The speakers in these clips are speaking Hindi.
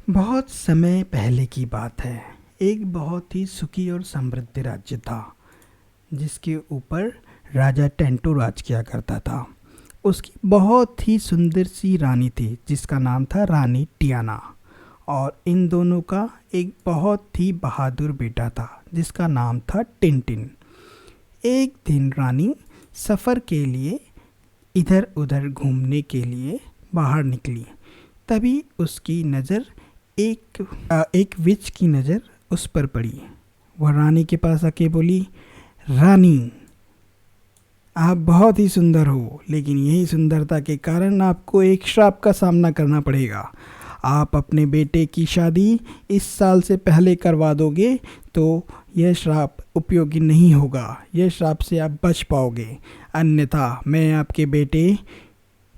बहुत समय पहले की बात है। एक बहुत ही सुखी और समृद्ध राज्य था जिसके ऊपर राजा टेंटो राज किया करता था। उसकी बहुत ही सुंदर सी रानी थी जिसका नाम था रानी टियाना। और इन दोनों का एक बहुत ही बहादुर बेटा था जिसका नाम था टिनटिन। एक दिन रानी सफ़र के लिए इधर उधर घूमने के लिए बाहर निकली। तभी उसकी नज़र एक विच की नज़र उस पर पड़ी। वह रानी के पास आके बोली, रानी, आप बहुत ही सुंदर हो, लेकिन यही सुंदरता के कारण आपको एक श्राप का सामना करना पड़ेगा। आप अपने बेटे की शादी इस साल से पहले करवा दोगे तो यह श्राप उपयोगी नहीं होगा। यह श्राप से आप बच पाओगे, अन्यथा मैं आपके बेटे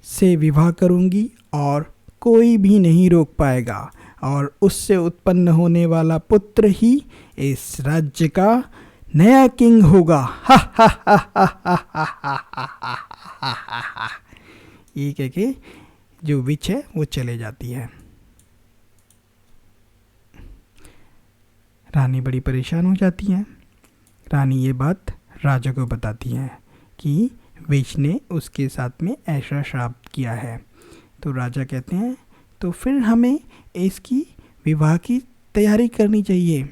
से विवाह करूंगी और कोई भी नहीं रोक पाएगा, और उससे उत्पन्न होने वाला पुत्र ही इस राज्य का नया किंग होगा। हा हा हा हा हा हा हा हा हा हा। ये कह के जो विच है वो चले जाती है। रानी बड़ी परेशान हो जाती है। रानी ये बात राजा को बताती है कि विच ने उसके साथ में ऐसा श्राप किया है। तो राजा कहते हैं तो फिर हमें इसकी विवाह की तैयारी करनी चाहिए।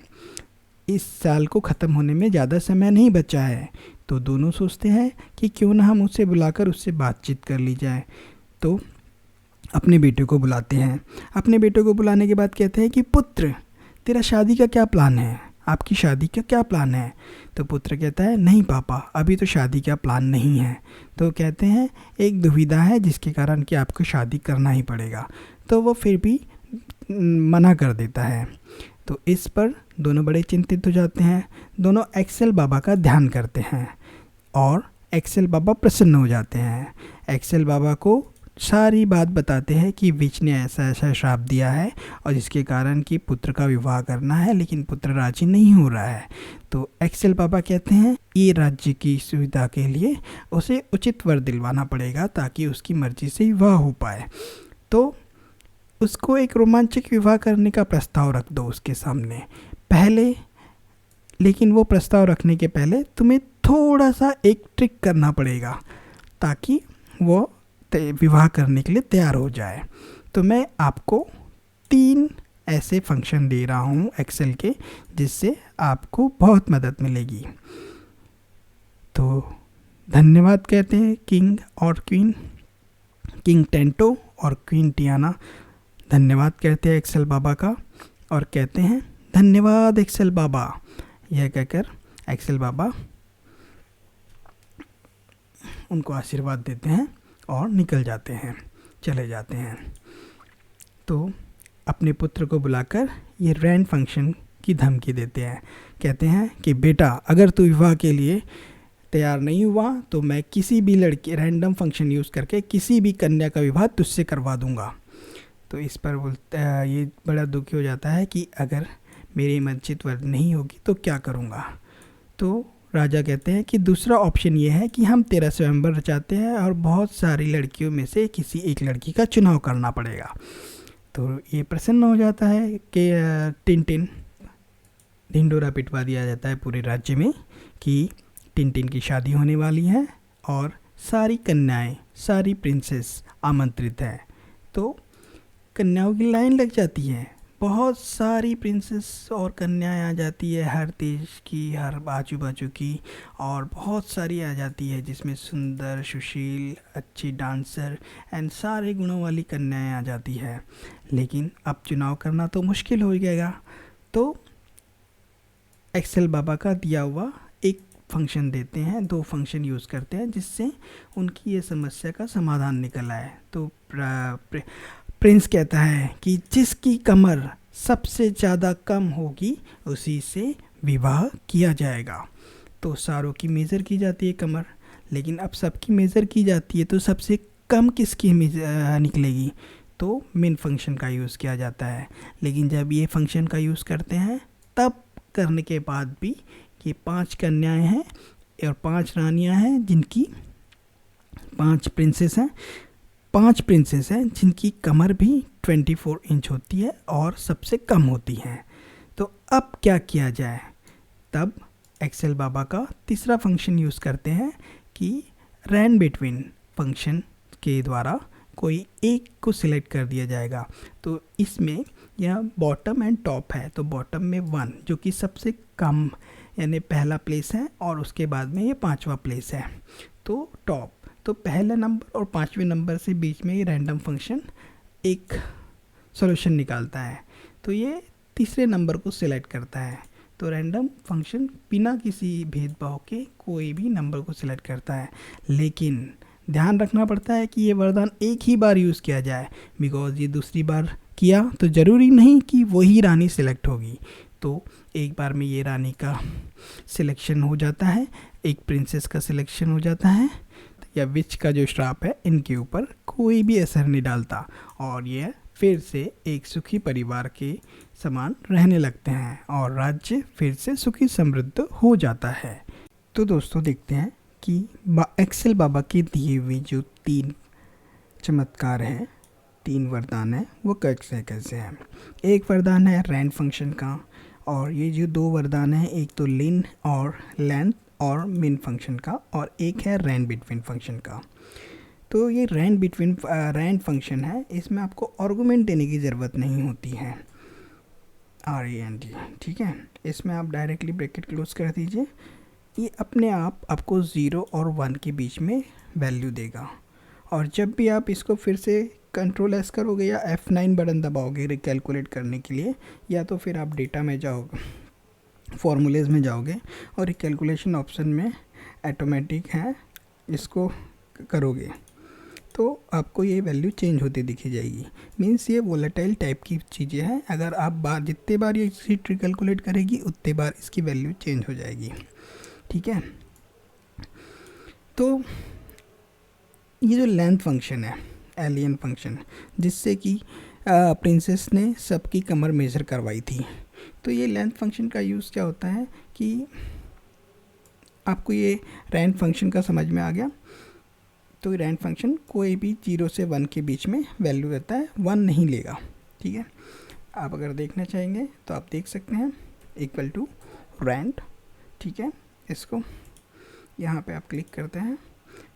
इस साल को ख़त्म होने में ज़्यादा समय नहीं बचा है। तो दोनों सोचते हैं कि क्यों ना हम उसे बुलाकर उससे बातचीत कर ली जाए। तो अपने बेटे को बुलाते हैं। अपने बेटे को बुलाने के बाद कहते हैं कि पुत्र, तेरा शादी का क्या प्लान है? आपकी शादी का क्या प्लान है? तो पुत्र कहता है, नहीं पापा, अभी तो शादी का प्लान नहीं है। तो कहते हैं एक दुविधा है जिसके कारण कि आपको शादी करना ही पड़ेगा। तो वो फिर भी मना कर देता है। तो इस पर दोनों बड़े चिंतित हो जाते हैं। दोनों एक्सेल बाबा का ध्यान करते हैं और एक्सेल बाबा प्रसन्न हो जाते हैं। एक्सेल बाबा को सारी बात बताते हैं कि विच ने ऐसा ऐसा श्राप दिया है और जिसके कारण कि पुत्र का विवाह करना है, लेकिन पुत्र राजी नहीं हो रहा है। तो एक्सेल बाबा कहते हैं ये राज्य की सुविधा के लिए उसे उचित वर दिलवाना पड़ेगा ताकि उसकी मर्जी से विवाह हो पाए। तो उसको एक रोमांचक विवाह करने का प्रस्ताव रख दो उसके सामने पहले। लेकिन वो प्रस्ताव रखने के पहले तुम्हें थोड़ा सा एक ट्रिक करना पड़ेगा ताकि वो विवाह करने के लिए तैयार हो जाए। तो मैं आपको 3 ऐसे फंक्शन दे रहा हूँ एक्सेल के, जिससे आपको बहुत मदद मिलेगी। तो धन्यवाद कहते हैं किंग और क्वीन, किंग टेंटो और क्वीन टियाना। धन्यवाद कहते हैं एक्सेल बाबा का और कहते हैं धन्यवाद एक्सेल बाबा। यह कहकर एक्सेल बाबा उनको आशीर्वाद देते हैं और निकल जाते हैं, चले जाते हैं। तो अपने पुत्र को बुलाकर ये रैंड फंक्शन की धमकी देते हैं। कहते हैं कि बेटा, अगर तू विवाह के लिए तैयार नहीं हुआ तो मैं किसी भी लड़की रैंडम फंक्शन यूज़ करके किसी भी कन्या का विवाह तुझसे करवा दूंगा। तो इस पर बोलता ये बड़ा दुखी हो जाता है कि अगर मेरी मंचित वर नहीं होगी तो क्या करूँगा। तो राजा कहते हैं कि दूसरा ऑप्शन ये है कि हम तेरा स्वयंवर रचाते हैं और बहुत सारी लड़कियों में से किसी एक लड़की का चुनाव करना पड़ेगा। तो ये प्रसन्न हो जाता है कि टिनटिन ढिंडोरा पिटवा दिया जाता है पूरे राज्य में कि टिनटिन की शादी होने वाली है और सारी कन्याएं, सारी प्रिंसेस आमंत्रित हैं। तो कन्याओं की लाइन लग जाती है, बहुत सारी प्रिंसेस और कन्याएं आ जाती है, हर देश की, हर आजू बाजू की, और बहुत सारी आ जाती है जिसमें सुंदर, सुशील, अच्छी डांसर एंड सारे गुणों वाली कन्याएं आ जाती है। लेकिन अब चुनाव करना तो मुश्किल हो जाएगा। तो एक्सेल बाबा का दिया हुआ एक फंक्शन देते हैं, 2 फंक्शन यूज़ करते हैं जिससे उनकी ये समस्या का समाधान निकल आए। तो प्रिंस कहता है कि जिसकी कमर सबसे ज़्यादा कम होगी उसी से विवाह किया जाएगा। तो सारों की मेज़र की जाती है कमर, लेकिन अब सबकी मेज़र की जाती है तो सबसे कम किसकी निकलेगी। तो मेन फंक्शन का यूज़ किया जाता है। लेकिन जब ये फंक्शन का यूज़ करते हैं तब करने के बाद भी ये 5 कन्याएं हैं और 5 रानियां हैं, जिनकी 5 प्रिंसेस हैं, 5 प्रिंसेस हैं जिनकी कमर भी 24 इंच होती है और सबसे कम होती हैं। तो अब क्या किया जाए, तब एक्सेल बाबा का तीसरा फंक्शन यूज़ करते हैं कि रैन बिटवीन फंक्शन के द्वारा कोई एक को सिलेक्ट कर दिया जाएगा। तो इसमें यह बॉटम एंड टॉप है, तो बॉटम में 1 जो कि सबसे कम यानी पहला प्लेस है और उसके बाद में ये 5वां प्लेस है। तो टॉप, तो पहले नंबर और 5वें नंबर से बीच में ये रैंडम फंक्शन एक सॉल्यूशन निकालता है। तो ये तीसरे नंबर को सिलेक्ट करता है। तो रैंडम फंक्शन बिना किसी भेदभाव के कोई भी नंबर को सिलेक्ट करता है, लेकिन ध्यान रखना पड़ता है कि ये वरदान एक ही बार यूज़ किया जाए, बिकॉज ये दूसरी बार किया तो ज़रूरी नहीं कि वही रानी सिलेक्ट होगी। तो एक बार में ये रानी का सिलेक्शन हो जाता है, एक प्रिंसेस का सिलेक्शन हो जाता है, या विच का जो श्राप है इनके ऊपर कोई भी असर नहीं डालता और ये फिर से एक सुखी परिवार के समान रहने लगते हैं और राज्य फिर से सुखी समृद्ध हो जाता है। तो दोस्तों देखते हैं कि एक्सेल बाबा के दिए हुए जो 3 चमत्कार हैं, 3 वरदान हैं, वो कैसे कैसे हैं। एक वरदान है रैन फंक्शन का, और ये जो 2 वरदान हैं, एक तो लिन और लेंथ और मिन फंक्शन का, और एक है रैन बिटवीन फंक्शन का। तो ये रैन फंक्शन है, इसमें आपको आर्गुमेंट देने की ज़रूरत नहीं होती है, RAND, ठीक है। इसमें आप डायरेक्टली ब्रैकेट क्लोज कर दीजिए, ये अपने आप आपको 0 और 1 के बीच में वैल्यू देगा। और जब भी आप इसको फिर से Ctrl+S करोगे या F9 बटन दबाओगे रिकैलकुलेट करने के लिए, या तो फिर आप डेटा में जाओगे, फॉर्मूलेज में जाओगे और रिकैलकुलेशन ऑप्शन में ऑटोमेटिक है, इसको करोगे तो आपको ये वैल्यू चेंज होती दिखी जाएगी। मीन्स ये वोलेटाइल टाइप की चीज़ें हैं, अगर आप जितने बार ये शीट रिकैलकुलेट करेगी उतने बार इसकी वैल्यू चेंज हो जाएगी, ठीक है। तो ये जो लेंथ फंक्शन है, एलियन फंक्शन, जिससे कि प्रिंसेस ने सबकी कमर मेज़र करवाई थी, तो ये लेंथ फंक्शन का यूज़ क्या होता है कि आपको ये रैंड फंक्शन का समझ में आ गया। तो रैंड फंक्शन कोई भी 0 से 1 के बीच में वैल्यू रहता है, 1 नहीं लेगा, ठीक है। आप अगर देखना चाहेंगे तो आप देख सकते हैं इक्वल टू रैंड, ठीक है। इसको यहाँ पे आप क्लिक करते हैं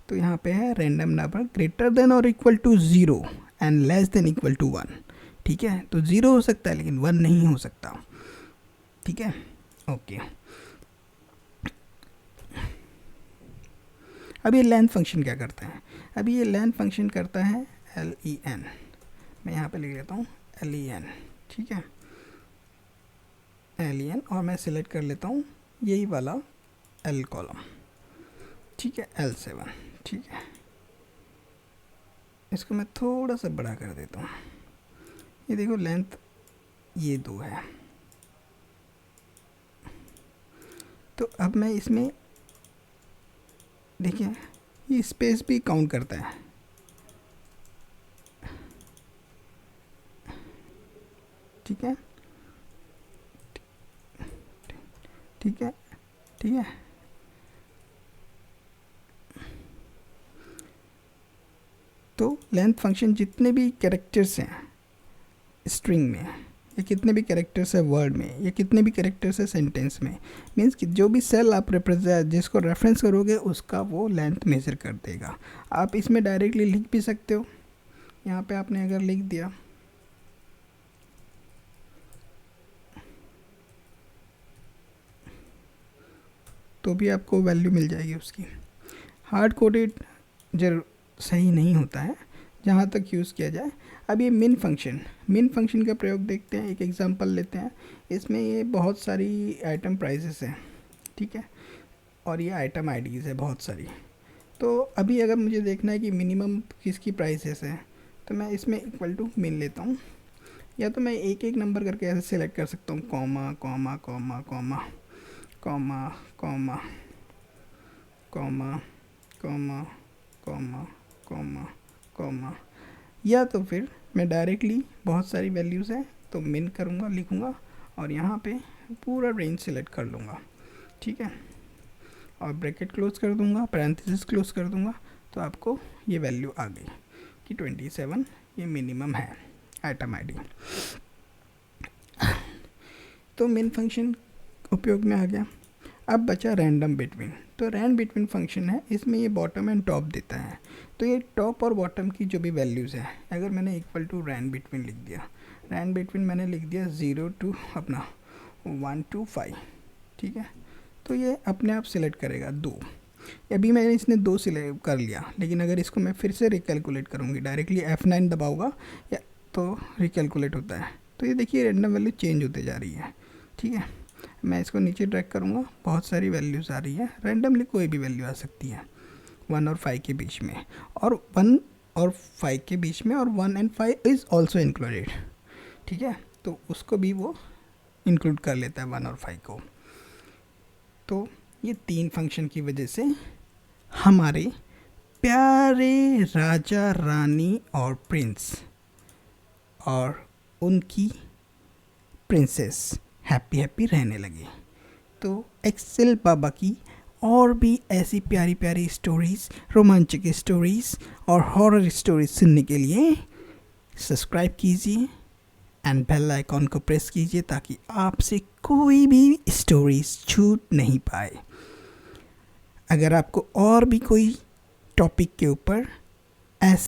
तो यहाँ पे है रैंडम नंबर ग्रेटर देन और equal to 0 and less than equal to 1, ठीक है। तो 0 हो सकता है लेकिन 1 नहीं हो सकता, ठीक है, ओके। अब ये लेंथ फंक्शन क्या करता है, अभी ये लेंथ फंक्शन करता है LEN, मैं यहाँ पे लिख लेता हूँ LEN, ठीक है, LEN, और मैं सिलेक्ट कर लेता हूँ यही वाला L कॉलम, ठीक है, L7, ठीक है। इसको मैं थोड़ा सा बड़ा कर देता हूँ, ये देखो लेंथ ये 2 है। तो अब मैं इसमें देखिए ये स्पेस भी काउंट करता है, ठीक है, ठीक है, ठीक है। तो लेंथ फंक्शन जितने भी कैरेक्टर्स हैं स्ट्रिंग में, या कितने भी कैरेक्टर्स है वर्ड में, या कितने भी कैरेक्टर्स है सेंटेंस में, मीन्स कि जो भी सेल आप जिसको रेफरेंस करोगे उसका वो लेंथ मेजर कर देगा। आप इसमें डायरेक्टली लिख भी सकते हो, यहाँ पे आपने अगर लिख दिया तो भी आपको वैल्यू मिल जाएगी उसकी। हार्ड कोडेड जरूर सही नहीं होता है जहाँ तक यूज़ किया जाए। अब ये मिन फंक्शन का प्रयोग देखते हैं, एक एग्जांपल लेते हैं। इसमें ये बहुत सारी आइटम प्राइसेस हैं, ठीक है, और ये आइटम आईडीज़ है बहुत सारी। तो अभी अगर मुझे देखना है कि मिनिमम किसकी प्राइसेस है तो मैं इसमें इक्वल टू मिन लेता हूँ, या तो मैं एक एक नंबर करके ऐसे सेलेक्ट कर सकता हूँ, comma comma comma comma comma comma comma comma comma comma comma, या तो फिर मैं डायरेक्टली बहुत सारी वैल्यूज़ हैं तो मिन करूँगा, लिखूँगा और यहाँ पे पूरा रेंज सेलेक्ट कर लूँगा, ठीक है, और ब्रैकेट क्लोज कर दूँगा, पैरेंथेसिस क्लोज कर दूँगा, तो आपको ये वैल्यू आ गई कि 27 ये मिनिमम है। Item ID. तो मेन फंक्शन उपयोग में आ गया। अब बचा रैंडम बिटवीन। तो रैंड बिटवीन फंक्शन है, इसमें ये बॉटम एंड टॉप देता है। तो ये टॉप और बॉटम की जो भी वैल्यूज़ है, अगर मैंने इक्वल टू रैंड बिटवीन लिख दिया, रैंड बिटवीन मैंने लिख दिया 0 to अपना 1 to 5, ठीक है। तो ये अपने आप सिलेक्ट करेगा 2। अभी मैंने इसने 2 सिलेक्ट कर लिया, लेकिन अगर इसको मैं फिर से रिकैलकुलेट करूँगी, डायरेक्टली F9 दबाऊँगा या तो रिकैलकुलेट होता है। तो ये देखिए रैंडम वैल्यू चेंज होते जा रही है, ठीक है। मैं इसको नीचे ड्रैग करूँगा, बहुत सारी वैल्यूज़ आ रही है, रैंडमली कोई भी वैल्यू आ सकती है 1 और 5 के बीच में, और 1 और 5 के बीच में, और 1 and 5 इज़ ऑल्सो इंक्लूडेड, ठीक है। तो उसको भी वो इंक्लूड कर लेता है 1 और 5 को। तो ये 3 फंक्शन की वजह से हमारे प्यारे राजा रानी और प्रिंस और उनकी प्रिंसेस हैप्पी हैप्पी रहने लगे। तो एक्सेल बाबा की और भी ऐसी प्यारी प्यारी स्टोरीज़, रोमांचक स्टोरीज़ और हॉरर स्टोरीज सुनने के लिए सब्सक्राइब कीजिए एंड बेल आइकॉन को प्रेस कीजिए, ताकि आपसे कोई भी स्टोरीज छूट नहीं पाए। अगर आपको और भी कोई टॉपिक के ऊपर ऐसे